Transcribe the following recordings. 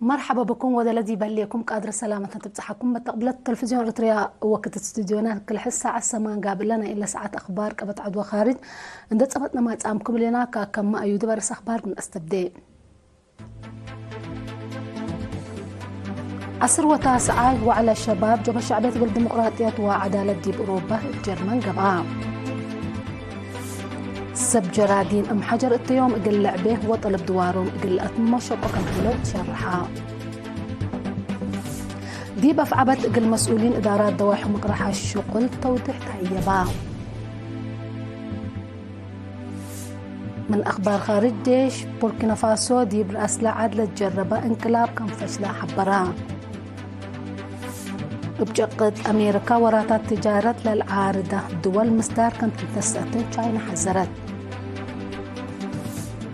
مرحبا بكم وذا الذي بليكم قادر سلامة تبصحكم بتقبلت التلفزيون الإريتريا وقت استديونا كل حصة على السمان قابل لنا إلا ساعات أخبار قبت عدوى خارج عند صبتنا ما تسامكم لنا كما أيود برس أخبار من أستبدأ عصر وتاسعة وعلى الشباب جبهة الشعبية بالديمقراطية وعدالة دي بأوروبا الجرمن قبعة سب جرادين ام حجر اليوم اقل لعبه وطلب دوارهم اقل اتمشط وكان حلو شرحها دي بفعبت اقل مسؤولين ادارات دواحي مقرحة الشغل توضيح تهيبا من اخبار خارج جيش بوركينا فاسو دي براس لعدل تجربة انقلاب كان فشلا حبرا بجقد امريكا وراتات تجارة للعارضة دول مصدر كانت تستأتن شاينا حذرت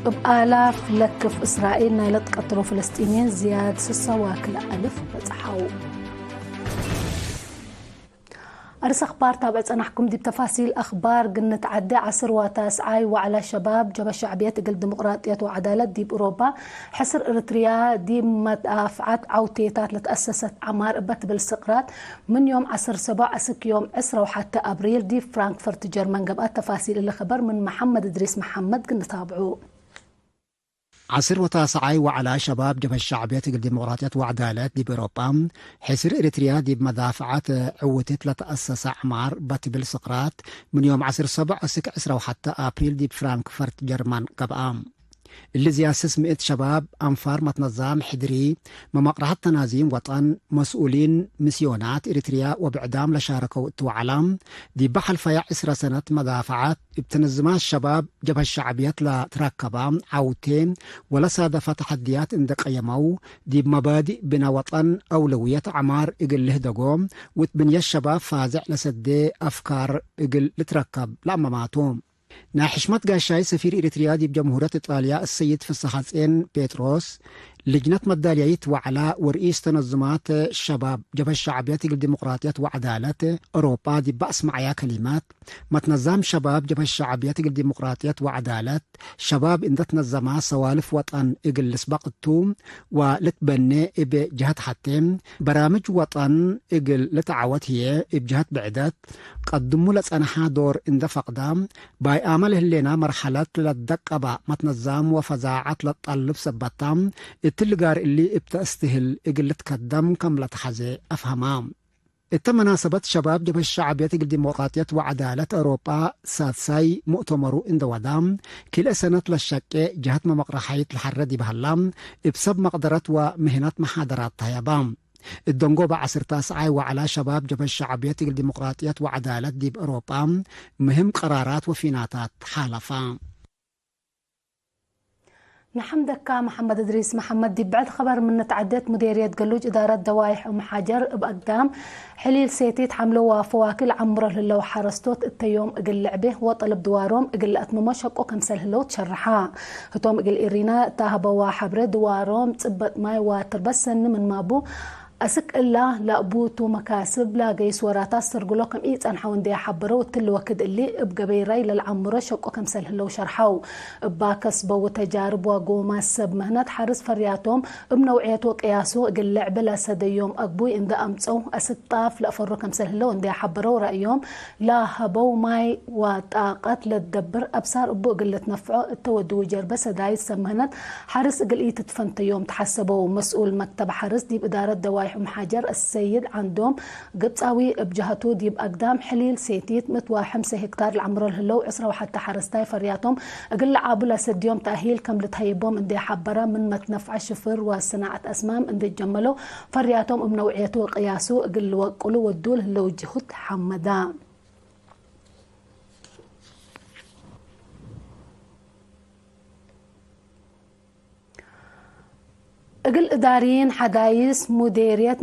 بآلاف لكف إسرائيل نايلت قتلوا فلسطينيين زياد 6,000 بصحوا أرس أخبار تابعت أنحكم دي بتفاصيل أخبار قلنا عدى عصر وتاسعاي وعلى شباب جبهة الشعبية تقل ديمقراطية وعدالة دي بأوروبا حصر إريتريا دي مدافعات عوتيتات لتأسست عمار إبت بالاستقرار من يوم عصر 7 أسك يوم 10 وحتى أبريل دي فرانكفورت جرمن قبقات تفاصيل اللي خبر من محمد إدريس محمد قلنا تابعوه عصر وتاسعاي وعلى شباب جبهة الشعبية الديمقراطية وعدالة دي بأوروبا حصر إريتريا دي بمدافعات عوتت لتأسس عمار بات بالسقراط من يوم عصر 7 أسك 10 وحتى أبريل دي بفرانكفورت جرمن قبقام اللي زياسس 100 شباب أنفار متنظام حدري ممقرحة تنازيم وطن مسؤولين مسيونات إريتريا وبعدام لشاركوا التوعلام دي بحل فيا 10 سنة مدافعات بتنظمات الشباب جبهة الشعبية لتركبام عوتين ولا صادف تحديات اندق قيمو دي بمبادئ بنا وطن أولوية عمار إقل لهدقوم وتبني الشباب فازع لسدي أفكار إقل لتركب لأما ماتوم ناحشمت قاشاي سفير إريتريا دي بجمهورية إيطاليا السيد فسحاتين بيتروس لجنة مداليات وعلى ورئيس تنظمات الشباب جبهة الشعبية الديمقراطية وعدالة أوروبا دي بأس معايا كلمات ما تنظم شباب جبهة الشعبية الديمقراطية وعدالة شباب إن تنظمها سوالف وطن إقل سباق التوم ولتبني بجهة حتم برامج وطن إقل لتعوت هي بجهة بعدات قدموا لسأنها دور إن فقدام باي آمله لنا مرحلة للدقبة ما تنظم وفزاعات للطلب سبتام التلقار اللي ابتأستهل إقل تقدم كم لتحزي أفهمام مناسبة شباب جبهة الشعبية الديمقراطية وعدالة أوروبا سادساي مؤتمرو إن دوادام كل سنة للشك جهة مقرحية الحردي بهالام بسب مقدرات ومهنات محاضرات طيبام الدنقو بعصر تاسعاي وعلى شباب جبهة الشعبية الديمقراطية وعدالة دي بأوروبا مهم قرارات وفيناتات حالفام نحمدك محمد إدريس محمد دي بعد خبر من تعديت مديرية قلوج إدارة دوايح أم حجر بأقدام حليل سيتيت حملوا فواكل عمره للو حرستوت التيوم اقل لعبه وطلب دوارهم اقل أتممشق وكنسل هلو تشرحا هتوم اقل إيرينا تاهبوا حبر دوارهم تبت ماي وتربسن من مابو أسك الله لأبوتو مكاسب لا جيس وراتا سرقلوكم إيت أن حاون دي حبرو تلو وكد اللي بقبيري للعمرة شق وكم سلهلو شرحو باكس بو تجارب وقوما السب مهنات حارس فرياتهم بنوعيتو قياسو قل لعب لا سديوم أقبوي إن دا أمتو أسك طاف لأفرو كم سلهلو إن دي حبرو رأيهم لا هبو ماي وطاقات لتدبر أبصار أبو قلة نفعو التودو جربس داي سمهنات حارس قل إيت تفنتيوم تحسبو مسؤول مكتب حارس دي بإدارة دوايح أم حجر السيد عندهم قبصاوي بجهتو دي بأقدام حليل سيتيت متواحم 5 هكتار العمر الهلو عسرة وحتى حرستاي فرياتهم أقل عابلا سديوم تأهيل كم لتهيبهم اندي حبرا من متنفع شفر وصناعة أسمام اندي جملو فرياتهم بنوعيتو قياسو أقل وقلو ودول هلو جهد حمدان اقل اداريين حدايس مديرية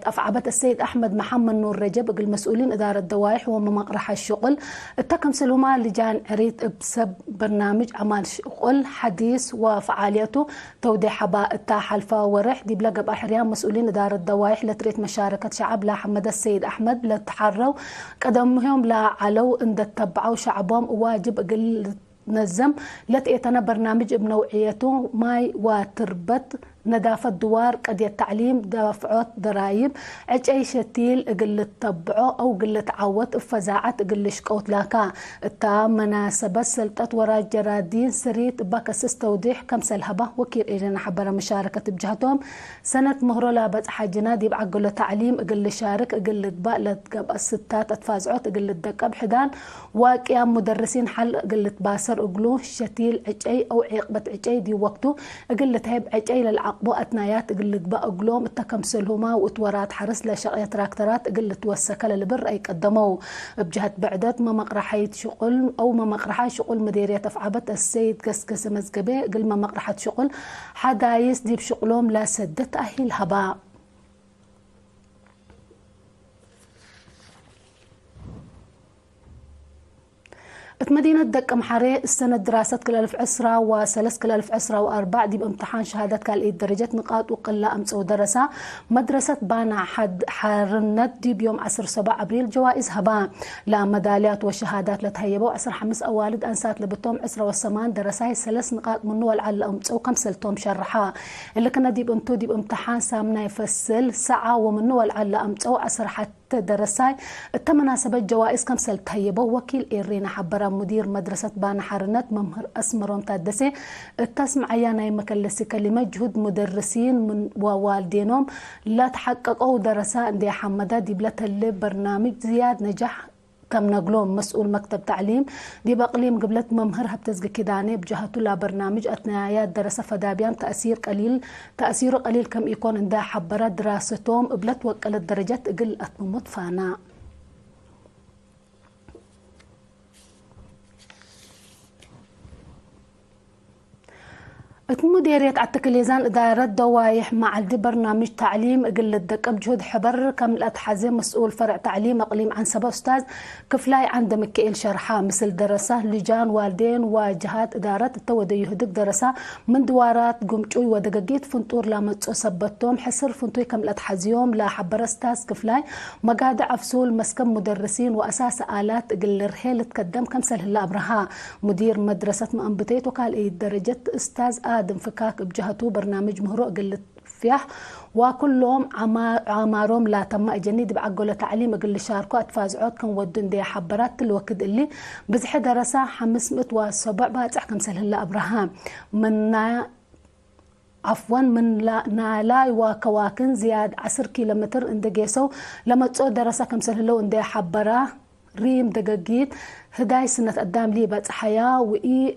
افعبت السيد احمد محمد نور رجب اقل مسؤولين اداره الدوايح ومقرح الشغل التكم سلوما لجان عريت بسب برنامج عمل شغل حديث وفعاليته توضيح حباء التاحلفه ورح دي بلقب احريان مسؤولين اداره الدوايح لتريت مشاركه شعب لا حمد السيد احمد لتحروا قدمهم لا علو ان تتبعوا شعبهم واجب اقل نظم لتأتنا برنامج بنوعيته ماي وتربط ندافة دوار قد التعليم دافعات ضرايب عجي شتيل قلة تبعو أو قلة عوت فزاعت قلة شقوت لاكا التا مناسبة سلطة وراء جرادين سريت باكسس توضيح كم سلهبة وكير إيرنا حبر مشاركة بجهتهم سنة مهرولة بس حاجنا دي بعقل تعليم قلة شارك قلة بقلة قب الستات أتفازعوت قلة دقب حدان وقيام مدرسين حل قلة باسر قلوه شتيل عجي أو عقبة عجي دي وقته قلة هيب عجي للعقل بو أتنايات قلت بقى قلوم التكمسلهما وتورات حرس لشقية تراكترات قلت وسكة للبر أي قدموا بجهة بعدت ما مقرحية شغل أو ما مقرحة شغل مديرية تفعبت السيد قسقس مزقبه قل ما مقرحة شغل حدا يسدي بشغلهم لا سدت أهل هباء مدينة دق محري السنة دراسة كل 1010 كل 1014 دي بامتحان شهادات كالإيه درجة نقاط وقلة أمس ودرسة مدرسة بانا حد حارنت دي بيوم 7 أبريل جوائز هباء لا ميداليات وشهادات لتهيبوا 5 أوالد أنسات لبتوم والثمان درساي 3 نقاط منو والعل أمس وكم سلتهم شرحها اللي كنا دي بامتو دي بامتحان سامنا يفصل ساعة ومنو والعل أمس وعسر حتى درساي التمناسبة جوائز كم سلت هيبوا وكيل إيرينا حبرا مدير مدرسة بانا حرنت ممهر أسمرون تادسي التسمع عيانا مكلسي كلمة جهود مدرسين من ووالدينهم لا تحققوا درساء دي حمدا دي بلت اللي برنامج زياد نجح كم نقلوم مسؤول مكتب تعليم دي بقليم قبلت ممهرها بتزق كداني بجهته لا برنامج أثناء دراسة فدابيان تأثير قليل كم يكون عندها حبرات دراستهم قبلت وقلت درجات قل أتممت فانا مديرية عتكليزان إدارة دوايح مع الدي برنامج تعليم قل الدق بجهود حبر كم الأتحزي مسؤول فرع تعليم أقليم عن سبا أستاذ كفلاي عند مكيل شرحة مثل درسة لجان والدين وجهات إدارة التودي يهدك درسة من دوارات قمتوي ودقاقيت فنطور لامتسو سبتهم حسر فنطوي كم الأتحزيوم لا حبر أستاذ كفلاي مقادع أفسول مسكم مدرسين وأساس آلات قل الرحيل تقدم كم سلهلا أبرها مدير مدرسة مأنبتيت وقال إيه درجة أستاذ آدم فكاك بجهته برنامج مهروق قلت فيح وكلهم عمارهم لا تم اجنيد بعقله تعليم قل شاركوا اتفازعوت كان ودن دي حبرات الوقت اللي بزح درسه 507 باصح كم سلهلا ابراهام من عفوا من نالاي وكواكن زياد 10 كيلومتر اندقيسو لما تصو درسه كم سلهلو اندي حبره ريم دقاقيت هداي سنة قدام لي بات حياة وإي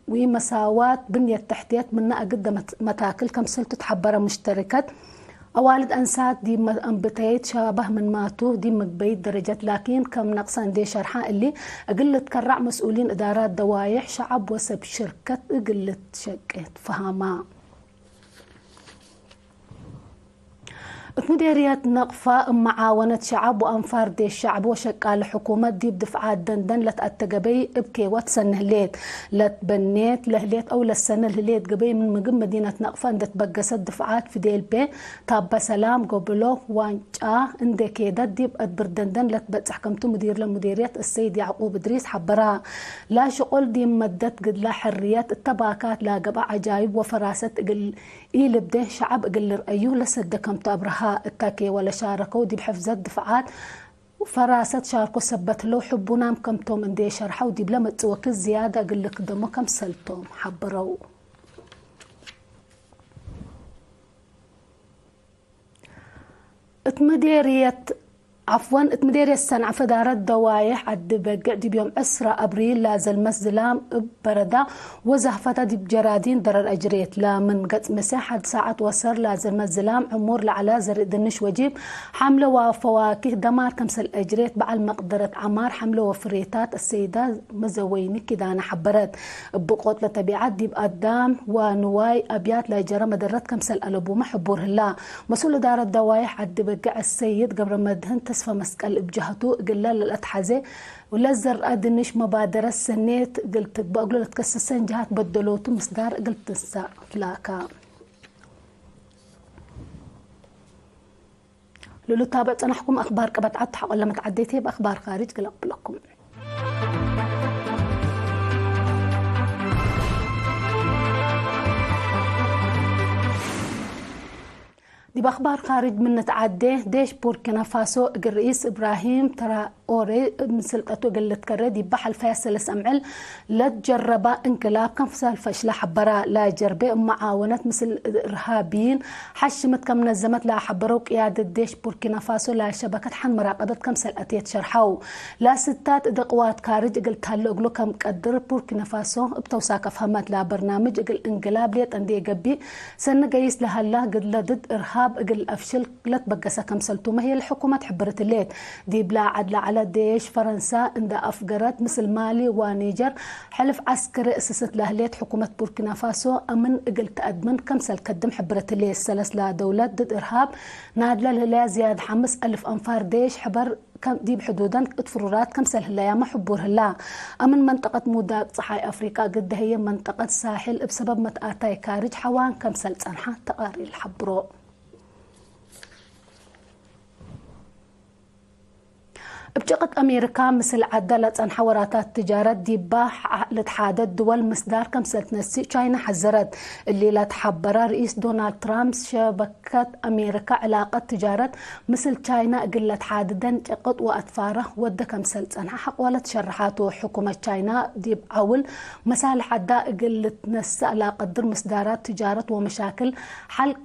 مساوات بنية تحتيات منها قد متاكل كم سلت تحبرة مشتركات أوالد أنسات دي أنبتيت شابه من ماتو دي مقبيت درجات لكن كم نقصان دي شرحة اللي أقل تكرع مسؤولين إدارات دوايح شعب وسب شركة أقل تشكت فهما مديرية نقفة معاونة شعب وأنفار دي الشعب وشكال الحكومة دي بدفعات دندن لتأتقبي ابكي واتسنه ليت لتبنيت لهليت أو للسنة لهليت قبي من مقم مدينة نقفة اندت بقست دفعات في ديل بي تابا سلام قبلو وانجا اندي كيدات دي بأدبر دندن لتبتح حكمتو مدير لمديرية السيد يعقوب إدريس حبرها لا شغل دي مدت قد لا حريات التباكات لا قبع عجايب وفراسة قل إيل بده شعب قل رأيوه لسد كمتو أبرها التاكي ولا شاركوا دي بحفظ الدفعات وفراسة شاركوا سبت له حبونا مكمتهم اندي شرحوا دي بلا متوك الزيادة قل لك دمو كم سلتهم حبروا اتمديرية السنة فدارت دوايح عد بقع دي بيوم 10 أبريل لازل مسلام بردا وزهفتا دي بجرادين درر أجريت لا من قد مساحة ساعة وصر لازل مسلام عمور لعلا زر دنش وجيب حملة وفواكه دمار كمسل أجريت بعد مقدرة عمار حملة وفريتات السيدة مزويني كده أنا حبرت بقوت لتبيعات دي بقدام ونواي أبيات لا جرى مدرت كمسل ألبو محبور هلا مسؤول دار الدوايح عد بقع السيد قبل ما دهن تسفى مسكال بجهته قلال للأتحزة ولزر أدنش مبادرة السنيت قلت بقول له تكسسين جهات بدلوتو مصدار قلت الساعة لاكا لولو تابعت أنا حكم أخبار كبت عد حق لما تعديتي بأخبار خارج قلق لكم دي بأخبار خارج من نتعدي ديش بوركينا فاسو الرئيس إبراهيم تراوري مسلطته قلت كردي بحل فاصل سمعل لا تجرب انقلاب كم فصل فشل حبرا لا جربه معاونة مثل إرهابيين حشمت كم نظمت لا حبروا قيادة ديش بوركينا فاسو لا شبكة حن مراقبة كم سلقتيت شرحوا لا ستات دقوات خارج قلت هلو كم قدر بوركينا فاسو بتوساك فهمت لا برنامج قل انقلاب ليت اندي قبي سنة قيس لهلا قد ضد إرهاب اقل افشل لا تبقسا كمسلتو ما هي الحكومه حبرت الليت دي بلا عدل على ديش فرنسا عند افقرت مثل مالي ونيجر حلف عسكري اسست لهليت حكومه بوركينا فاسو امن اقل تقدمن كمسل كدم حبرت الليت سلس لا دولات ضد ارهاب نادله الهلا زياد 5000 انفار ديش حبر دي بحدودا اتفرورات كمسل هلا ما حبور هلا امن منطقه مودا صحاي افريقيا قد هي منطقه ساحل بسبب متاتاي كارج حوان كمسل صنحه تقاري الحبرو بجقت أمريكا مثل عدلت عن حوارات تجارة ديباح لتحادد دول مصدار كمسة نسي تشاينا حذرت اللي لا تحبر رئيس دونالد ترامب شبكة أمريكا علاقة تجارة مثل تشاينا قلت حاددا تقط وأطفاره ود كمسة عنها حقولت شرحاته حكومة تشاينا ديب أول مسالح عدا قلت نسي على قدر مصدارات تجارة ومشاكل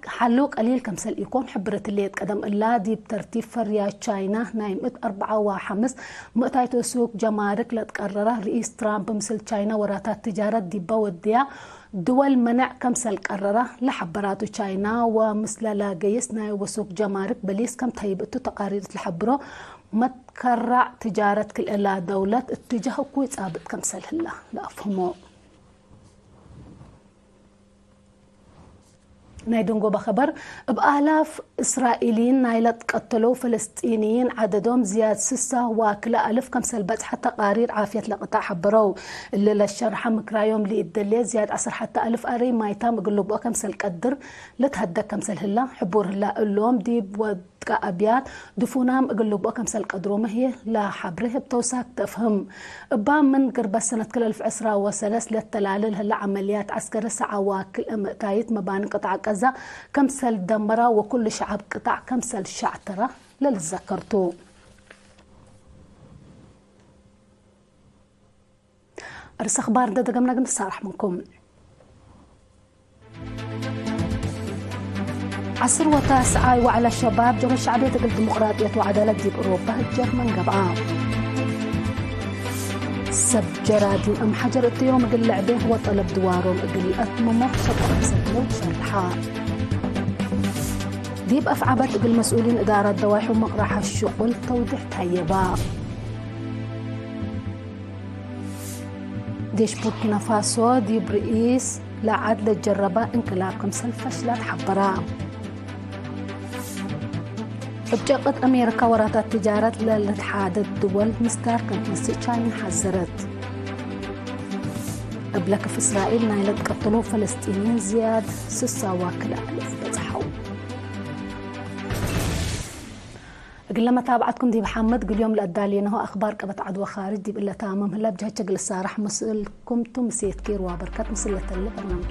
حلوك قليل كمسل يكون حبرت اللي يتقدم إلا ديب ترتيب فريا تشاينا نايمت 4 وخمس مؤتايتو سوق جمارك لتقرره رئيس ترامب مثل تشاينا وراتات تجارة ديبا وديا دول منع كمسل قرره لحبراتو تشاينا ومثل لا قيسنا وسوق جمارك بليس كم تهيبتو تقارير الحبرو ما تكرع تجارة كل إلا دولة اتجاه كويس ثابت كمسل هلا لا أفهمه نايدونغو بخبر بآلاف إسرائيليين نايلت قتلوا فلسطينيين عددهم زياد 6 واكلا ألف كمسل بس حتى قارير عافية لقطاع حبروا اللي للشرحة مكرايوم لإدلي زياد 10 حتى ألف أري مايتام قلوبوا كمسل قدر لتهدى كمسل هلا حبور هلا اللوم ديب ودقا أبيات دفونام قلوبوا كمسل قدروا ما هي لا حبره بتوساك تفهم بام من قرب سنة كل 1000 عسرة وسلس للتلالل هلا عمليات عسكر ساعة واكل تايت مباني قطع كمسل دمرة وكل شعب قطع كمسل شعترة للذكرتو أرس أخبار ده قمنا قمنا صارح منكم عصر وتاسعاي وعلى الشباب جو الشعبية الديمقراطية وعدالة دي بأوروبا الجرمن قبعا سب جرادي أم حجر اليوم قل لعبه هو طلب دوارهم قل أتممه شطر سبلو شرحا ديب أفعبت قل مسؤولين إدارة دواحي ومقرح الشغل توضيح تهيبا ديش بوركينا فاسو ديب رئيس لا عدل جربا انقلاب كمسل فشلات حبرا بجقت أمريكا وراتات تجارة للاتحاد الدول مستار كانت نسي تشاين حذرت أبلك في إسرائيل نايلت قتلوا فلسطينيين زياد 6 واكل ألف بزحوا قلنا ما تابعتكم دي محمد قل يوم الأدالين هو أخبار قبت عدوى خارج دي بإلا تامم هلا بجهة شغل السارح مسؤولكم تمسيت كير وبركات مسلة اللي برنامج